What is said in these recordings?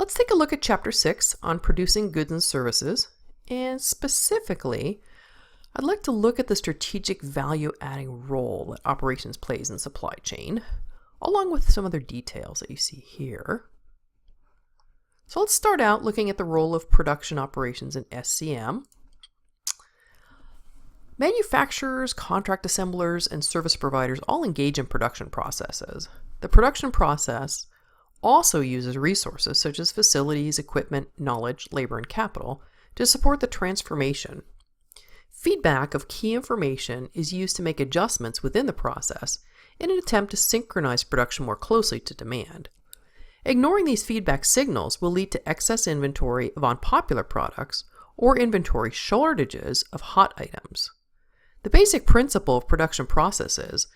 Let's take a look at Chapter 6 on producing goods and services, and specifically, I'd like to look at the strategic value-adding role that operations plays in supply chain, along with some other details that you see here. So let's start out looking at the role of production operations in SCM. Manufacturers, contract assemblers, and service providers all engage in production processes. The production process also uses resources such as facilities, equipment, knowledge, labor, and capital to support the transformation. Feedback of key information is used to make adjustments within the process in an attempt to synchronize production more closely to demand. Ignoring these feedback signals will lead to excess inventory of unpopular products or inventory shortages of hot items. The basic principle of production processes: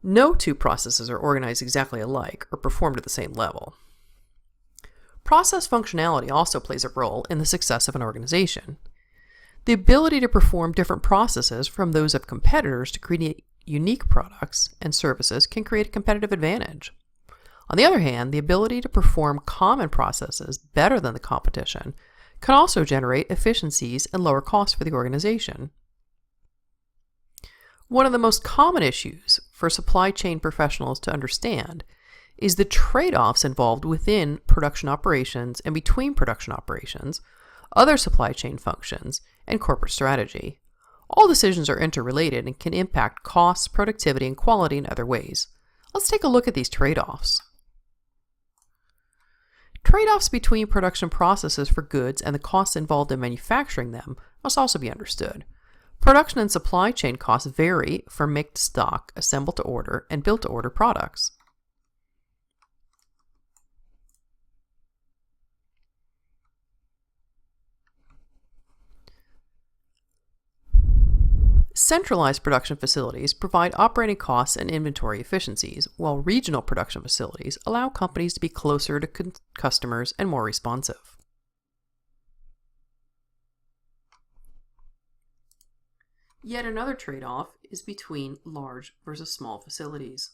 no two processes are organized exactly alike or performed at the same level. Process functionality also plays a role in the success of an organization. The ability to perform different processes from those of competitors to create unique products and services can create a competitive advantage. On the other hand, the ability to perform common processes better than the competition can also generate efficiencies and lower costs for the organization. One of the most common issues for supply chain professionals to understand is the trade-offs involved within production operations and between production operations, other supply chain functions, and corporate strategy. All decisions are interrelated and can impact costs, productivity, and quality in other ways. Let's take a look at these trade-offs. Trade-offs between production processes for goods and the costs involved in manufacturing them must also be understood. Production and supply chain costs vary from make to stock, assemble to order, and build to order products. Centralized production facilities provide operating costs and inventory efficiencies, while regional production facilities allow companies to be closer to customers and more responsive. Yet another trade-off is between large versus small facilities.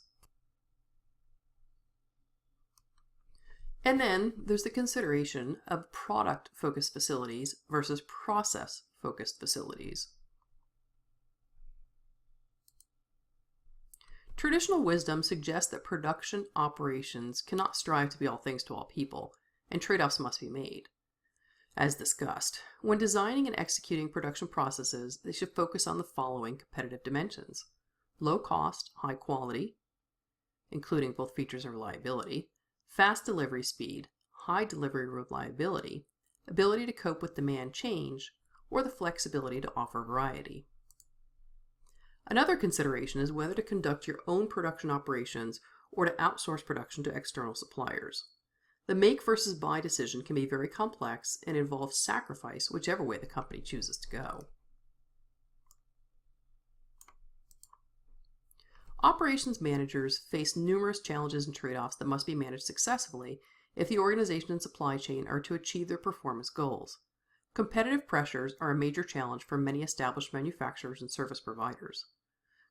And then there's the consideration of product-focused facilities versus process-focused facilities. Traditional wisdom suggests that production operations cannot strive to be all things to all people, and trade-offs must be made. As discussed, when designing and executing production processes, they should focus on the following competitive dimensions: low cost, high quality, including both features and reliability, fast delivery speed, high delivery reliability, ability to cope with demand change, or the flexibility to offer variety. Another consideration is whether to conduct your own production operations or to outsource production to external suppliers. The make versus buy decision can be very complex and involves sacrifice whichever way the company chooses to go. Operations managers face numerous challenges and trade-offs that must be managed successfully if the organization and supply chain are to achieve their performance goals. Competitive pressures are a major challenge for many established manufacturers and service providers.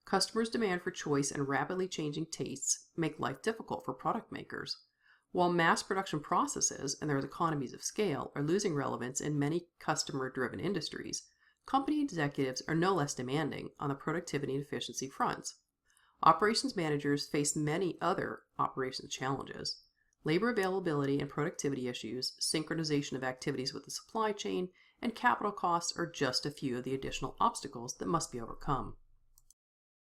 Customers' demand for choice and rapidly changing tastes make life difficult for product makers. While mass production processes and their economies of scale are losing relevance in many customer-driven industries, company executives are no less demanding on the productivity and efficiency fronts. Operations managers face many other operations challenges. Labor availability and productivity issues, synchronization of activities with the supply chain, and capital costs are just a few of the additional obstacles that must be overcome.